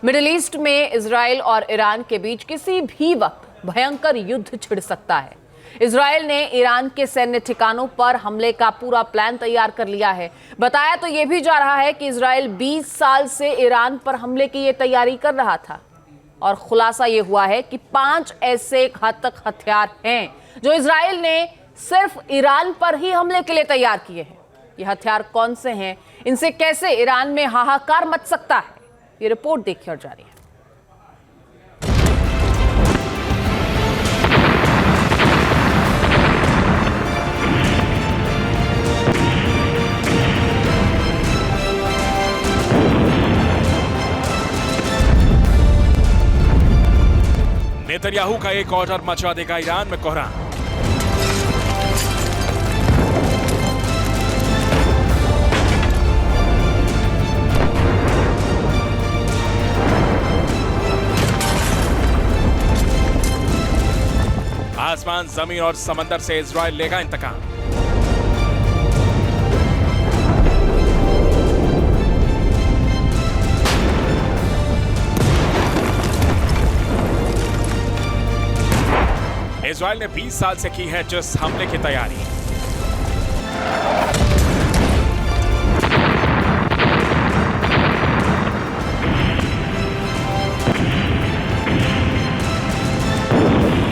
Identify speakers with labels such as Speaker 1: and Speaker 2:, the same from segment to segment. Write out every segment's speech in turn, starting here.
Speaker 1: Middle east में Israel और Iran के बीच किसी भी वक्त भयंकर युद्ध छिड़ सकता है। इजराइल ने ईरान के सैन्य ठिकानों पर हमले का पूरा प्लान तैयार कर लिया है। बताया तो यह भी जा रहा है कि इजराइल 20 साल से ईरान पर हमले की ये तैयारी कर रहा था और खुलासा यह हुआ है कि 5 ऐसे घातक हथियार हैं जो इजराइल ने सिर्फ ईरान पर ही हमले के लिए तैयार किए हैं। ये हथियार कौन से हैं, इनसे कैसे ईरान में हाहाकार मच सकता है, ये रिपोर्ट देखी और जारी है।
Speaker 2: नेतन्याहू का एक ऑर्डर मचा देगा ईरान में कोहराम। आसमान, जमीन और समंदर से इजराइल लेगा इंतकाम। इजराइल ने 20 साल से की है जिस हमले की तैयारी।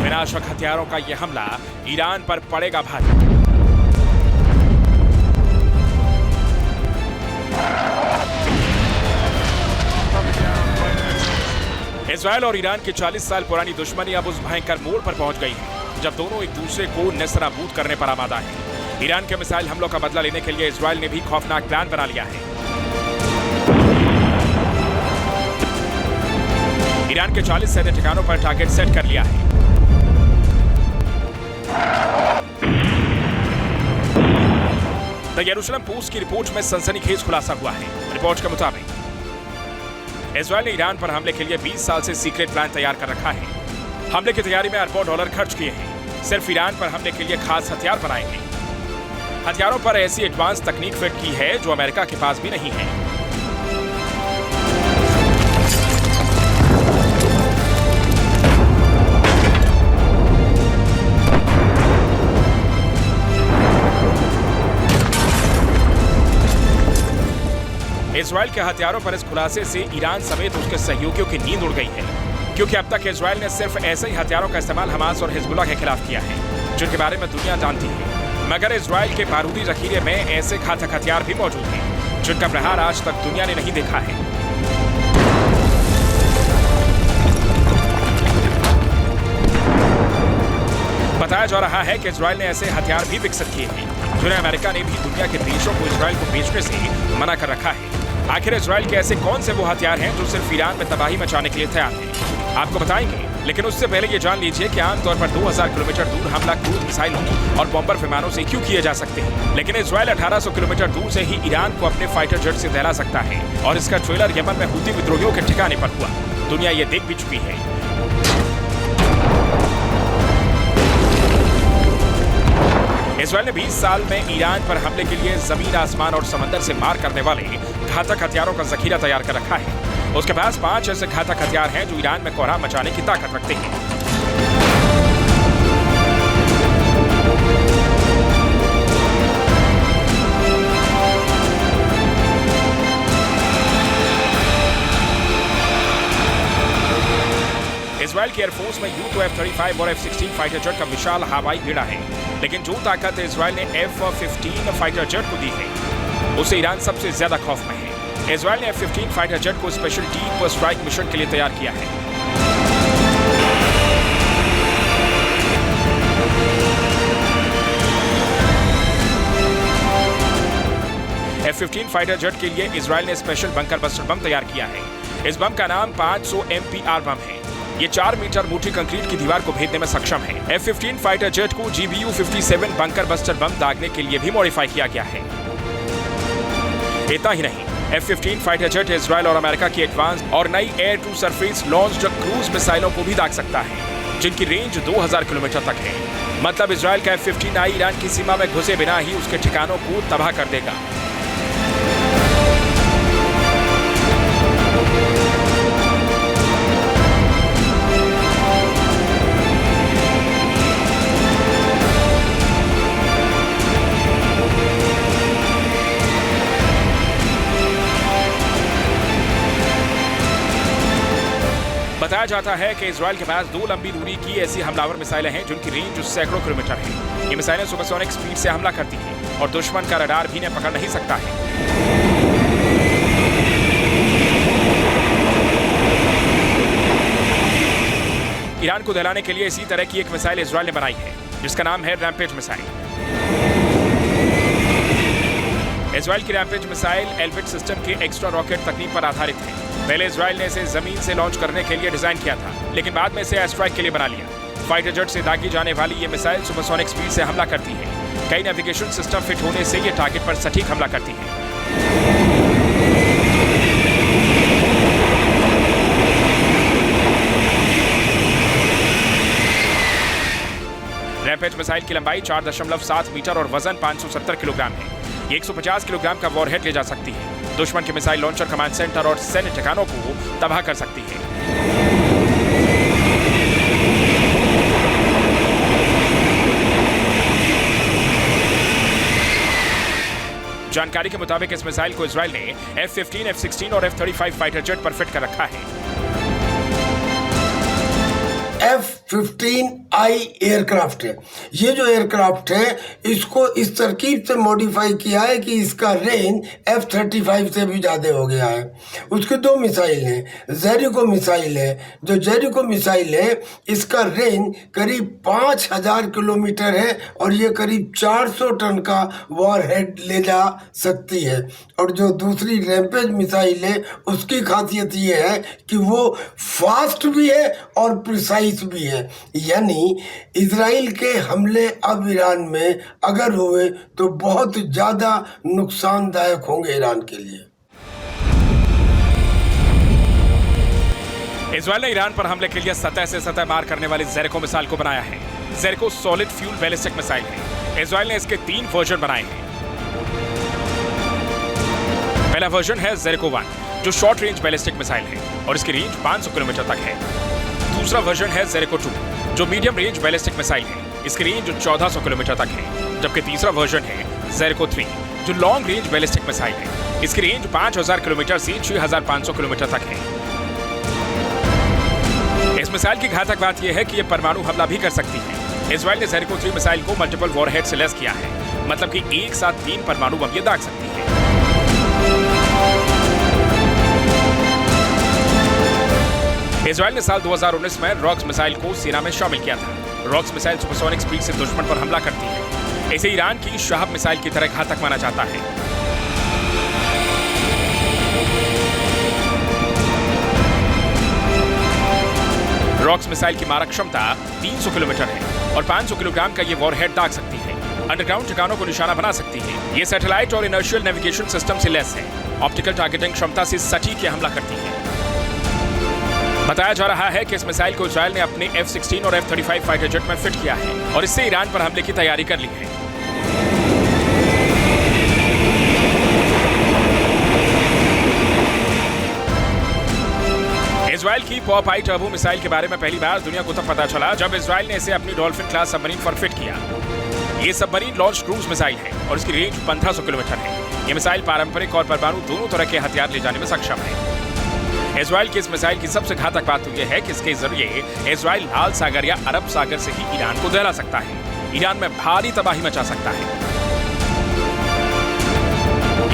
Speaker 2: विनाशक हथियारों का यह हमला ईरान पर पड़ेगा भारी। इजराइल और ईरान की 40 साल पुरानी दुश्मनी अब उस भयंकर मोड़ पर पहुंच गई है जब दोनों एक दूसरे को नेस्तनाबूद करने पर आमादा है। ईरान के मिसाइल हमलों का बदला लेने के लिए इजराइल ने भी खौफनाक प्लान बना लिया है। ईरान के 40 सैन्य ठिकानों पर टारगेट सेट कर लिया है। द यरूशलेम पोस्ट की रिपोर्ट में सनसनीखेज खुलासा हुआ है। रिपोर्ट के मुताबिक इजराइल ने ईरान पर हमले के लिए 20 साल से सीक्रेट प्लान तैयार कर रखा है। हमले की तैयारी में अरबों डॉलर खर्च किए हैं। सिर्फ ईरान पर हमले के लिए खास हथियार बनाए हैं। हथियारों पर ऐसी एडवांस तकनीक फिट की है जो अमेरिका के पास भी नहीं है। इजराइल के हथियारों पर इस खुलासे से ईरान समेत उसके सहयोगियों की नींद उड़ गई है, क्योंकि अब तक इजराइल ने सिर्फ ऐसे ही हथियारों का इस्तेमाल हमास और हिजबुल्लाह के खिलाफ किया है, जिनके बारे में दुनिया जानती है। मगर इजराइल के बारूदी जखीरे में ऐसे घातक हथियार भी मौजूद हैं, जिनका प्रहार आज तक दुनिया ने नहीं देखा है। बताया जा रहा है कि इजराइल ने ऐसे हथियार भी विकसित किए हैं, जिन्हें अमेरिका ने भी दुनिया के देशों को इजराइल को बेचने से मना कर रखा है। आखिर इजराइल के ऐसे कौन से वो हथियार हैं जो सिर्फ ईरान में तबाही मचाने के लिए तैयार हैं, आपको बताएंगे। लेकिन उससे पहले ये जान लीजिए कि आमतौर पर 2000 किलोमीटर दूर हमला क्रूज मिसाइलों और बॉम्बर विमानों से क्यों किए जा सकते हैं, लेकिन इजराइल 1800 किलोमीटर दूर से ही ईरान को अपने फाइटर जेट से दहला सकता है। और इसका ट्रेलर यमन में हूती विद्रोहियों के ठिकाने पर हुआ। दुनिया ये देख भी चुकी है। इजराइल ने 20 साल में ईरान पर हमले के लिए जमीन, आसमान और समंदर से मार करने वाले घातक हथियारों का जखीरा तैयार कर रखा है। उसके पास 5 ऐसे घातक हथियार हैं जो ईरान में कोहराम मचाने की ताकत रखते हैं। इजराइल की एयरफोर्स में U-2 F-35 और F-16 फाइटर जेट का विशाल हवाई बेड़ा है, लेकिन जो ताकत इजराइल ने F-15 फाइटर जेट को दी है, उससे ईरान सबसे ज्यादा खौफ में है। इजराइल ने F-15 फाइटर जेट को स्पेशल डीप स्ट्राइक मिशन के लिए तैयार किया है। F-15 फाइटर जेट के लिए इजराइल ने स्पेशल बंकर बस्टर बम तैयार किया है। इस बम का नाम 500 MPR बम है। ये 4 मीटर मोटी कंक्रीट की दीवार को भेदने में सक्षम है। F-15 फाइटर जेट को GBU-57 बंकर बस्टर बम दागने के लिए भी मॉडिफाई किया गया है। इतना ही नहीं, F-15 फाइटर जेट इजराइल और अमेरिका की एडवांस और नई air to surface launched cruise मिसाइलों को भी दाग सकता है, जिनकी रेंज 2000 किलोमीटर तक है। मतलब इजराइल का F-15 ईरान की सीमा में घुसे बिना ही उसके ठिकानों को तबाह कर देगा। बताया जाता है कि इजराइल के पास 2 लंबी दूरी की ऐसी हमलावर मिसाइलें हैं जिनकी रेंज सैकड़ों किलोमीटर है। ये मिसाइलें सुपरसोनिक स्पीड से हमला करती हैं और दुश्मन का रडार भी इन्हें पकड़ नहीं सकता है। ईरान को दहलाने के लिए इसी तरह की एक मिसाइल इजराइल ने बनाई है जिसका नाम है रैम्पेज मिसाइल। इजराइल की रैम्पेज मिसाइल एल्बिट सिस्टम के एक्स्ट्रा रॉकेट तकनीक पर आधारित है। पहले इजराइल ने इसे जमीन से लॉन्च करने के लिए डिजाइन किया था, लेकिन बाद में इसे एयर स्ट्राइक के लिए बना लिया। फाइटर जेट से दागी जाने वाली ये मिसाइल सुपरसोनिक स्पीड से हमला करती है। कई नेविगेशन सिस्टम फिट होने से ये टारगेट पर सटीक हमला करती है। रैम्पेज मिसाइल की लंबाई 4.7 मीटर और वजन 570 किलोग्राम है। ये 150 किलोग्राम का वॉरहेड ले जा सकती है। दुश्मन के मिसाइल लॉन्चर, कमांड सेंटर और सैन्य ठिकानों को तबाह कर सकती है। जानकारी के मुताबिक इस मिसाइल को इजराइल ने F-15, F-16 और F-35 फाइटर जेट पर फिट कर रखा है।
Speaker 3: F-15I एयरक्राफ्ट है। ये जो एयरक्राफ्ट है इसको इस तरकीब से मॉडिफाई किया है कि इसका रेंज F-35 से भी ज़्यादा हो गया है। उसके 2 मिसाइल हैं। जेरिको मिसाइल है। जो जेरिको मिसाइल है इसका रेंज करीब 5000 किलोमीटर है और ये करीब 400 टन का वॉरहेड ले जा सकती है। और जो दूसरी रैम्पेज मिसाइल है उसकी खासियत ये है कि वो फास्ट भी है और प्रिसाइज भी है। यानी इजराइल के हमले अब ईरान में अगर हुए तो बहुत ज्यादा नुकसानदायक होंगे ईरान के लिए।
Speaker 2: इजराइल ने ईरान पर हमले के लिए सतह से सतह मार करने वाली जेरिको मिसाइल को बनाया है। Jericho solid fuel ballistic missile है। इजराइल ने इसके 3 वर्जन बनाए हैं। पहला वर्जन है जेरिको 1 जो शॉर्ट रेंज बैलिस्टिक मिसाइल है और इसकी रेंज 500 किलोमीटर तक है। दूसरा वर्जन है जेरिको 2 जो मीडियम रेंज बैलिस्टिक मिसाइल है। इसकी रेंज 1400 किलोमीटर तक है। जबकि तीसरा वर्जन है जेरिको 3 जो लॉन्ग रेंज बैलिस्टिक मिसाइल है। इसकी रेंज 5000 किलोमीटर से 6500 किलोमीटर तक है। इस मिसाइल की घातक बात यह है कि यह परमाणु हमला भी कर सकती है। इजराइल ने जेरिको 3 मिसाइल को मल्टीपल वॉरहेड से लैस किया है, मतलब कि एक साथ 3 परमाणु बम ये दाग सकती है। इजराइल ने साल 2019 में रॉक्स मिसाइल को सेना में शामिल किया था। रॉक्स मिसाइल सुपरसोनिक स्पीड से दुश्मन पर हमला करती है। इसे ईरान की शहाब मिसाइल की तरह घातक माना जाता है। रॉक्स मिसाइल की मारक क्षमता 300 किलोमीटर है और 500 किलोग्राम का ये वॉरहेड दाग सकती है। अंडरग्राउंड ठिकानों को निशाना बना सकती है। ये सैटेलाइट और इनर्शियल नेविगेशन सिस्टम से लैस है। ऑप्टिकल टारगेटिंग क्षमता से सटीक ये हमला करती है। बताया जा रहा है कि इस मिसाइल को इजराइल ने अपने F-16 और F-35 फाइटर जेट में फिट किया है और इससे ईरान पर हमले की तैयारी कर ली है। इजराइल की पॉप-आई टर्बो मिसाइल के बारे में पहली बार दुनिया को तब पता चला जब इजराइल ने इसे अपनी डॉल्फिन क्लास सबमरीन पर फिट किया। ये सबमरीन लॉन्च क्रूज मिसाइल है और इसकी रेंज 1500 किलोमीटर है। ये मिसाइल पारंपरिक और परमाणु दोनों तरह के हथियार ले जाने में सक्षम है। इजराइल की इस मिसाइल की सबसे घातक बात तो यह है कि इसके जरिए इजराइल लाल सागर या अरब सागर से ही ईरान को दहला सकता है। ईरान में भारी तबाही मचा सकता है।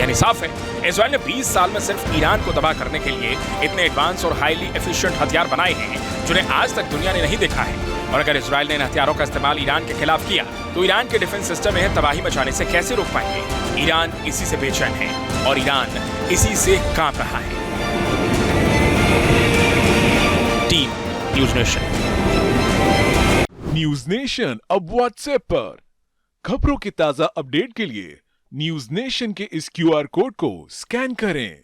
Speaker 2: यानी साफ है इजराइल ने 20 साल में सिर्फ ईरान को तबाह करने के लिए इतने एडवांस और हाईली एफिशिएंट हथियार बनाए हैं जिन्हें आज तक दुनिया ने नहीं देखा है। और अगर इजराइल ने इन हथियारों का इस्तेमाल ईरान के खिलाफ किया तो ईरान के डिफेंस सिस्टम में तबाही मचाने से कैसे रोक पाएंगे। ईरान इसी से बेचैन है और ईरान इसी से कांप रहा है। Team news nation.
Speaker 4: News nation अब व्हाट्सएप पर खबरों के ताजा अपडेट के लिए न्यूज नेशन के इस QR कोड को स्कैन करें।